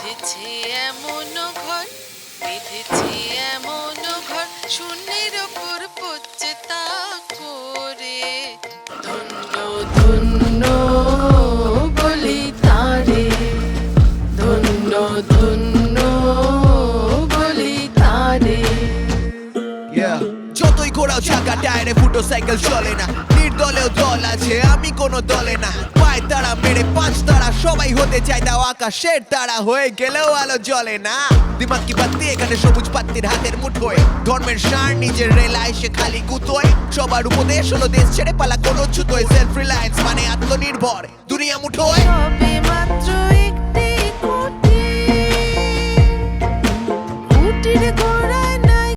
বেঁধেছে এমন ঘর, বেঁধেছে এমন ঘর, শূন্যের ওপর পড়ছে তা করে। ধন্য ধন্য বলি তারে, ধন্য ধন্য বলি তারে। যতই ঘোরাও চাকা টায়ারে ফুটো সাইকেল চলে না, নির্দলেও দল আছে আমি কোনো দলে না। পায় তারা মেরে পাঁচ তারা সবাই হতে চায় দাও আকাশের তারা, হয়ে গেলেও আলো জ্বলে না। দিমাগ কি পাত্তি এখানে সবুজ পাত্তির হাতের মুঠোয়, ধর্মের সার নিজের রেলায় সে খালি গুতোয়। সবার উপদেশ হলো দেশ ছেড়ে পালা কোনো ছুতোয়, সেলফ রিলায়েন্স মানে আত্মনির্ভর দুনিয়া মুঠোয়। সবে মাত্র একটি কুটির, কুটির